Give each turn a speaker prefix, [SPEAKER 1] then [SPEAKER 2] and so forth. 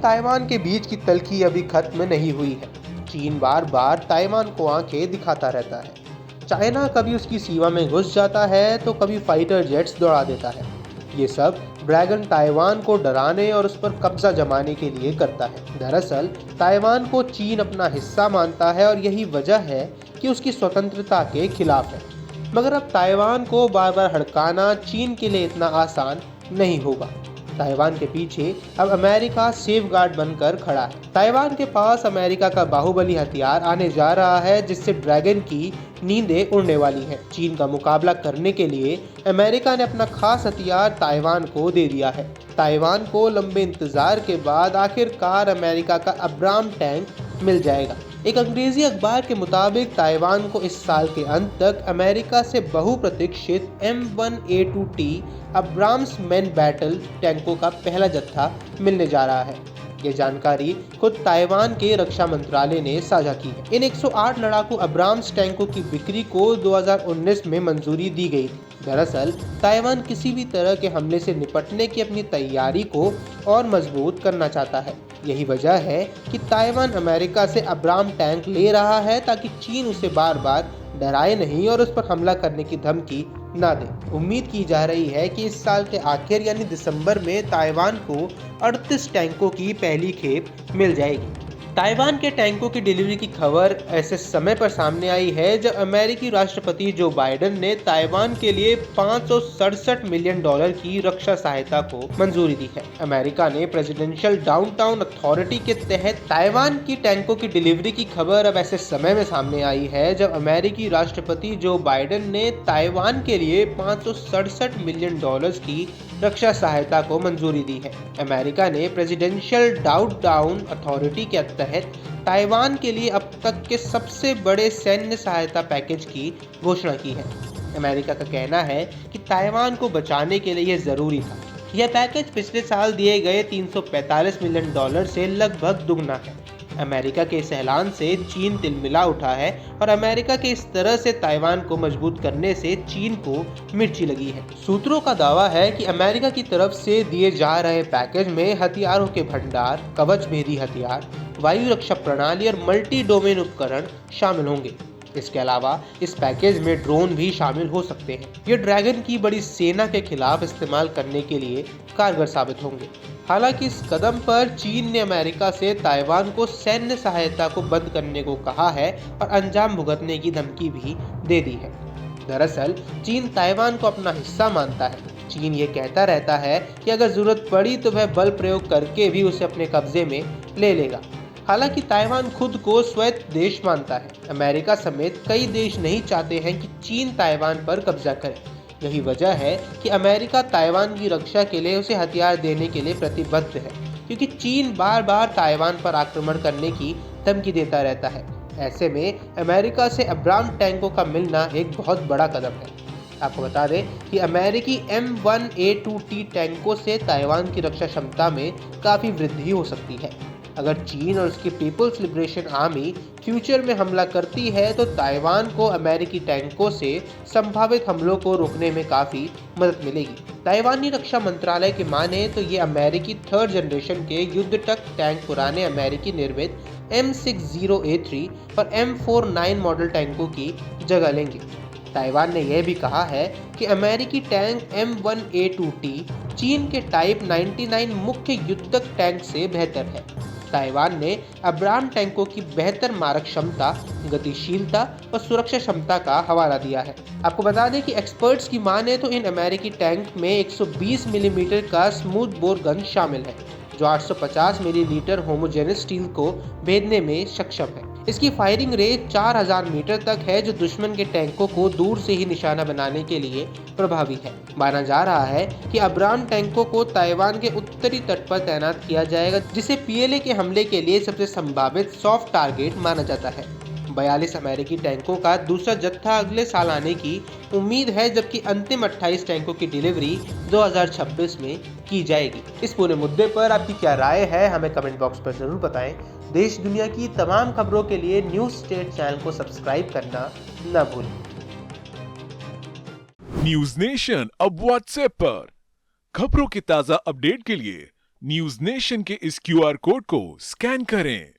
[SPEAKER 1] Taiwan के बीच की तल्खी अभी खत्म नहीं हुई है। चीन बार बार ताइवान को आंखें दिखाता रहता है। चाइना कभी उसकी सीमा में घुस जाता है तो कभी फाइटर जेट्स दौड़ा देता है। ये सब ड्रैगन ताइवान को डराने और उस पर कब्जा जमाने के लिए करता है। दरअसल ताइवान को चीन अपना हिस्सा मानता है और यही वजह है कि उसकी स्वतंत्रता के खिलाफ है। मगर अब ताइवान को बार बार हड़काना चीन के लिए इतना आसान नहीं होगा। ताइवान के पीछे अब अमेरिका सेफगार्ड बनकर खड़ा है। ताइवान के पास अमेरिका का बाहुबली हथियार आने जा रहा है, जिससे ड्रैगन की नींदें उड़ने वाली हैं। चीन का मुकाबला करने के लिए अमेरिका ने अपना खास हथियार ताइवान को दे दिया है। ताइवान को लंबे इंतजार के बाद आखिरकार अमेरिका का अब्राम टैंक मिल जाएगा। एक अंग्रेजी अखबार के मुताबिक ताइवान को इस साल के अंत तक अमेरिका से बहुप्रतीक्षित M1A2T अब्राम्स मैन बैटल टैंकों का पहला जत्था मिलने जा रहा है। ये जानकारी खुद ताइवान के रक्षा मंत्रालय ने साझा की है। इन 108 लड़ाकू अब्राम्स टैंकों की बिक्री को 2019 में मंजूरी दी गई थी। दरअसल ताइवान किसी भी तरह के हमले से निपटने की अपनी तैयारी को और मजबूत करना चाहता है। यही वजह है कि ताइवान अमेरिका से अब्राम टैंक ले रहा है, ताकि चीन उसे बार बार डराए नहीं और उस पर हमला करने की धमकी ना दे। उम्मीद की जा रही है कि इस साल के आखिर यानी दिसंबर में ताइवान को 38 टैंकों की पहली खेप मिल जाएगी। ताइवान के टैंकों की डिलीवरी की खबर ऐसे समय पर सामने आई है जब अमेरिकी राष्ट्रपति जो बाइडेन ने ताइवान के लिए $567 मिलियन की रक्षा सहायता को मंजूरी दी है। अमेरिका ने प्रेसिडेंशियल डाउनटाउन अथॉरिटी के तहत ताइवान की टैंकों की डिलीवरी की खबर अब ऐसे समय में सामने आई है जब अमेरिकी राष्ट्रपति जो बाइडेन ने ताइवान के लिए $567 मिलियन की रक्षा सहायता को मंजूरी दी है। अमेरिका ने प्रेसिडेंशियल डाउनटाउन अथॉरिटी के तहत ताइवान के लिए अब तक के सबसे बड़े सैन्य सहायता पैकेज की घोषणा की है। अमेरिका का कहना है कि ताइवान को बचाने के लिए यह जरूरी था। यह पैकेज पिछले साल दिए गए $345 मिलियन से लगभग दुगना है। अमेरिका के इस ऐलान से चीन तिलमिला उठा है और अमेरिका के इस तरह से ताइवान को मजबूत करने से चीन को मिर्ची लगी है। सूत्रों का दावा है कि अमेरिका की तरफ से दिए जा रहे पैकेज में हथियारों के भंडार, कवच भेदी हथियार, वायु रक्षा प्रणाली और मल्टी डोमेन उपकरण शामिल होंगे। इसके अलावा इस पैकेज में ड्रोन भी शामिल हो सकते हैं। ये ड्रैगन की बड़ी सेना के खिलाफ इस्तेमाल करने के लिए कारगर साबित होंगे। हालांकि इस कदम पर चीन ने अमेरिका से ताइवान को सैन्य सहायता को बंद करने को कहा है और अंजाम भुगतने की धमकी भी दे दी है। दरअसल चीन ताइवान को अपना हिस्सा मानता है। चीन ये कहता रहता है कि अगर जरूरत पड़ी तो वह बल प्रयोग करके भी उसे अपने कब्जे में ले लेगा। हालांकि ताइवान खुद को स्वायत्त देश मानता है। अमेरिका समेत कई देश नहीं चाहते हैं कि चीन ताइवान पर कब्जा करे। यही वजह है कि अमेरिका ताइवान की रक्षा के लिए उसे हथियार देने के लिए प्रतिबद्ध है, क्योंकि चीन बार बार ताइवान पर आक्रमण करने की धमकी देता रहता है। ऐसे में अमेरिका से अब्राम टैंकों का मिलना एक बहुत बड़ा कदम है। आपको बता दें कि अमेरिकी M1A2T टैंकों से ताइवान की रक्षा क्षमता में काफ़ी वृद्धि हो सकती है। अगर चीन और उसकी पीपल्स लिबरेशन आर्मी फ्यूचर में हमला करती है तो ताइवान को अमेरिकी टैंकों से संभावित हमलों को रोकने में काफ़ी मदद मिलेगी। ताइवानी रक्षा मंत्रालय की माने तो ये अमेरिकी 3rd जनरेशन के युद्धटक टैंक पुराने अमेरिकी निर्मित M60A3 और M49 मॉडल टैंकों की जगह लेंगे। ताइवान ने यह भी कहा है कि अमेरिकी टैंक M1A2T चीन के टाइप 99 मुख्य युद्धक टैंक से बेहतर है। ताइवान ने अब्राम टैंकों की बेहतर मारक क्षमता, गतिशीलता और सुरक्षा क्षमता का हवाला दिया है। आपको बता दें कि एक्सपर्ट्स की माने तो इन अमेरिकी टैंक में 120 मिलीमीटर का स्मूथ बोर गन शामिल है, जो 850 मिलीलीटर होमोजेनस स्टील को भेदने में सक्षम है। इसकी फायरिंग रेंज 4000 मीटर तक है, जो दुश्मन के टैंकों को दूर से ही निशाना बनाने के लिए प्रभावी है। माना जा रहा है कि अब्राम टैंकों को ताइवान के उत्तरी तट पर तैनात किया जाएगा, जिसे PLA के हमले के लिए सबसे संभावित सॉफ्ट टारगेट माना जाता है। 42 अमेरिकी टैंकों का दूसरा जत्था अगले साल आने की उम्मीद है, जबकि अंतिम 28 टैंकों की डिलीवरी 2026 में की जाएगी। इस पूरे मुद्दे पर आपकी क्या राय है, हमें कमेंट बॉक्स पर जरूर बताएं। देश दुनिया की तमाम खबरों के लिए न्यूज़ स्टेट चैनल को सब्सक्राइब करना न भूलें।
[SPEAKER 2] न्यूज नेशन अब व्हाट्सएप पर खबरों की ताजा अपडेट के लिए न्यूज नेशन के इस क्यूआर कोड को स्कैन करें